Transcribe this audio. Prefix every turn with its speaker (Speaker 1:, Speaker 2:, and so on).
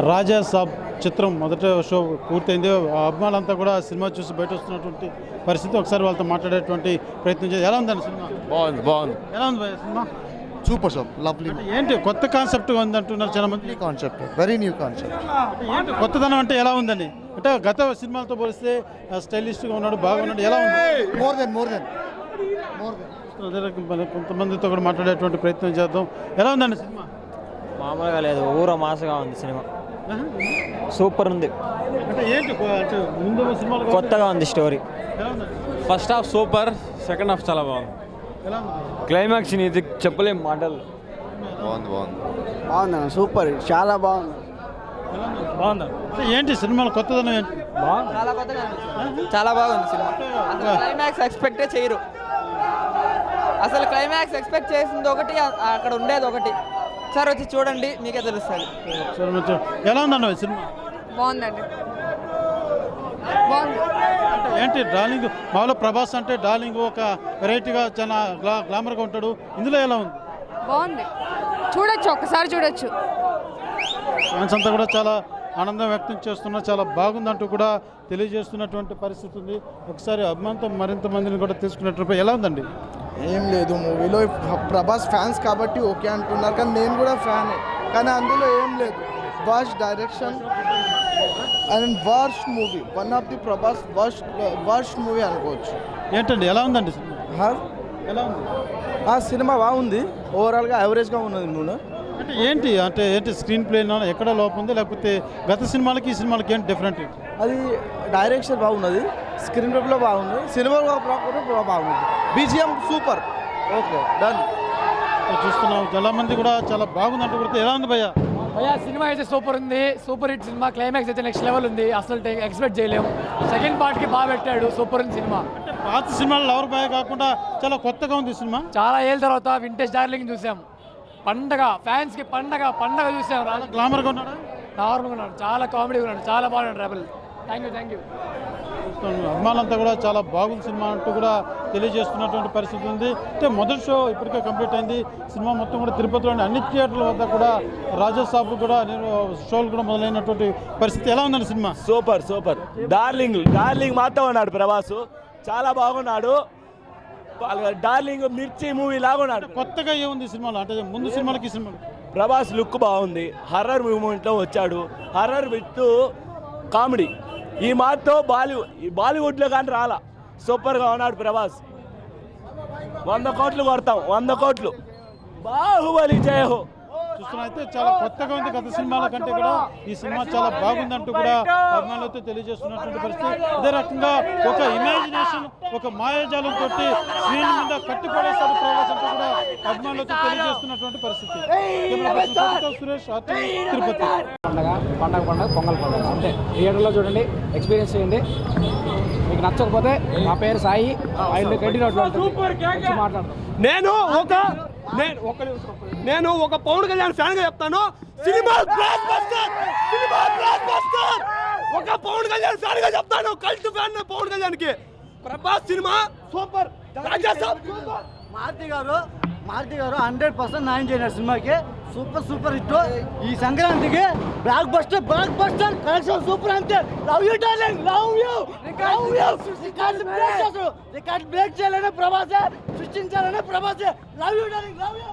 Speaker 1: రాజా సాబ్ చిత్రం మొదట షో పూర్తయింది. అభిమానులంతా కూడా సినిమా చూసి బయట వస్తున్నటువంటి పరిస్థితి. ఒకసారి వాళ్ళతో మాట్లాడేటువంటి ప్రయత్నం చేయాలి. ఎలా ఉందండి సినిమా?
Speaker 2: బాగుంది.
Speaker 1: ఎలా ఉంది భయ్యా సినిమా?
Speaker 2: Super shop, lovely.
Speaker 1: ఏంటి కొత్త కాన్సెప్ట్గా ఉంది అంటున్నారు చాలా మంది.
Speaker 2: Concept, very new concept.
Speaker 1: ఏంటి కొత్తదనం అంటే ఎలా ఉందని? అంటే గత సినిమాలతో పోలిస్తే స్టైలిష్గా ఉన్నాడు, బాగా ఉన్నాడు, ఎలా ఉంది?
Speaker 2: మోర్ దెన్
Speaker 1: కొంతమందితో కూడా మాట్లాడేటువంటి ప్రయత్నం చేద్దాం. ఎలా ఉందండి సినిమా?
Speaker 3: మామూలుగా లేదు, ఊర మాసగా ఉంది సినిమా. సూపర్ ఉంది.
Speaker 1: అంటే ఏంటి అంటే ముందు సినిమాలు
Speaker 3: కొత్తగా ఉంది స్టోరీ.
Speaker 1: ఎలా ఉంది?
Speaker 4: First half super, second half చాలా బాగుంది.
Speaker 1: ఎలా ఉంది?
Speaker 3: క్లైమాక్స్ ఇది చెప్పలేం మాటలు.
Speaker 5: బాగుందన్న, సూపర్, చాలా బాగుంది.
Speaker 1: బాగుందా? అంటే ఏంటి సినిమాలో కొత్తదనం ఏంటి?
Speaker 6: చాలా కొత్తగా అనిపిస్తుంది. చాలా బాగుంది సినిమా. అసలు క్లైమాక్స్ ఎక్స్పెక్టే చేయరు. అసలు క్లైమాక్స్ ఎక్స్పెక్ట్ చేసింది ఒకటి, అక్కడ ఉండేది ఒకటి. ఒకసారి వచ్చి చూడండి, మీకే తెలుస్తుంది.
Speaker 1: ఎలా ఉందండి సినిమా?
Speaker 7: బాగుందండి, బాగుంది.
Speaker 1: అంటే ఏంటి డార్లింగ్? మామూలు ప్రభాస్ అంటే డార్లింగ్ ఒక వెరైటీగా చాలా గ్లామర్గా ఉంటాడు. ఇందులో ఎలా ఉంది?
Speaker 7: బాగుంది, చూడొచ్చు, ఒక్కసారి చూడొచ్చు.
Speaker 1: ఫ్యాన్స్ అంతా కూడా చాలా ఆనందం వ్యక్తం చేస్తున్నారు. చాలా బాగుందంటూ కూడా తెలియజేస్తున్నటువంటి పరిస్థితి ఉంది. ఒకసారి అభిమానంతో మరింత మందిని కూడా తీసుకున్నట్టు ఎలా ఉందండి?
Speaker 5: ఏం లేదు, మూవీలో ప్రభాస్ ఫ్యాన్స్ కాబట్టి ఓకే అంటున్నారు, కానీ నేను కూడా ఫ్యానే. కానీ అందులో ఏం లేదు, worst direction and worst movie. One of the Prabhas worst movie అనుకోవచ్చు.
Speaker 1: ఏంటండి ఎలా ఉందండి సినిమా? ఎలా ఉంది?
Speaker 5: ఆ సినిమా బాగుంది, ఓవరాల్గా యావరేజ్గా ఉన్నది మూడు.
Speaker 1: అంటే ఏంటి స్క్రీన్ ప్లే ఎక్కడ లోపం ఉంది, లేకపోతే గత సినిమాలకి ఈ సినిమాలకి ఏంటి డిఫరెంట్?
Speaker 5: అది డైరెక్షన్ బాగున్నది, స్క్రీన్ ప్లేలో బాగుంది, సినిమా బాగుంది, బీజిఎం సూపర్. Okay, done.
Speaker 1: చూస్తున్నాం చాలా మంది కూడా చాలా బాగుందంటూ కూడా. ఎలా ఉంది భయ్యా?
Speaker 8: సినిమా అయితే సూపర్ ఉంది, సూపర్ హిట్ సినిమా. క్లైమాక్స్ అయితే నెక్స్ట్ లెవెల్ ఉంది, అసలు ఎక్స్పెక్ట్ చేయలేము. సెకండ్ పార్ట్కి బాగా పెట్టాడు, సూపర్ ఉంది సినిమా.
Speaker 1: అంటే పాత సినిమాలు లవర్ బాయ్ కాకుండా చాలా కొత్తగా ఉంది సినిమా.
Speaker 8: చాలా ఏళ్ళ తర్వాత వింటేజ్ డార్లింగ్ చూసాం. పండగ, ఫ్యాన్స్కి పండగ చూసాం.
Speaker 1: గ్లామర్గా ఉన్నాడా?
Speaker 8: నార్మల్గా ఉన్నాడు, చాలా కామెడీగా ఉన్నాడు, చాలా బాగున్నాడు. రెబల్. Thank you.
Speaker 1: అభిమానులంతా కూడా చాలా బాగుంది సినిమా అంటూ కూడా తెలియజేస్తున్నటువంటి పరిస్థితి ఉంది. అంటే మొదటి షో ఇప్పటికే కంప్లీట్ అయింది. సినిమా మొత్తం కూడా తిరుపతిలోని అన్ని థియేటర్ల వద్ద కూడా రాజా సాబ్ కూడా షోలు కూడా మొదలైనటువంటి పరిస్థితి. ఎలా ఉందండి సినిమా?
Speaker 9: సూపర్. డార్లింగ్ మాత్రం ఉన్నాడు ప్రభాస్, చాలా బాగున్నాడు. డార్లింగ్ మిర్చి మూవీ లాగా ఉన్నాడు.
Speaker 1: కొత్తగా ఏముంది సినిమాలో? అంటే ముందు సినిమాలకి సినిమాలు
Speaker 9: ప్రభాస్ లుక్ బాగుంది, హర్రర్ మూమెంట్లో వచ్చాడు, హర్రర్ విత్ కామెడీ. ఈ మాతో బాలీవుడ్లో కానీ రాలా, సూపర్గా ఉన్నాడు ప్రభాస్. 100 కోట్లు కొడతాం, 100 కోట్లు. బాహుబలి జయహో.
Speaker 1: చూస్తున్నైతే చాలా కొత్తగా ఉంది. గత సినిమాల కంటే కూడా ఈ సినిమా చాలా బాగుందంటూ కూడా అభిమానులతో తెలియజేస్తున్నటువంటి పరిస్థితి. అదే రకంగా ఒక ఇమాజినేషన్, ఒక మాయాజాలం తోటి స్క్రీన్ మీద కట్టిపడేశాడు ప్రభాస్ అంటూ కూడా అభిమానులతో తెలియజేస్తున్నటువంటి పరిస్థితి. సురేష్, తిరుపతి.
Speaker 8: పండగ పొంగల్ పండుగ అంతే. థియేటర్లో చూడండి, ఎక్స్పీరియన్స్ చేయండి. మీకు నచ్చకపోతే నా పేరు సాయి, మాట్లాడతాం.
Speaker 9: నేను ఒక పవన్ కళ్యాణ్ ఫ్యాన్ గా చెప్తాను, సినిమా బ్లాక్ బస్టర్. ఒక పవన్ కళ్యాణ్ ఫ్యాన్ గా చెప్తాను, కల్ట్ ఫ్యాన్ పవన్ కళ్యాణ్ కి. Prabhas cinema super, Raja Saab super.
Speaker 5: Maruthi గారు 100% న్యాయం చేయారు సినిమాకి. Super hit. ఈ సంక్రాంతికి బ్లాక్ బస్టర్ కలెక్షన్ సూపర్. అంతే. Love you darling, love you. Record break చేయాలనే ప్రభాసే, సృష్టించాలనే ప్రభాసే. Love you darling, love you.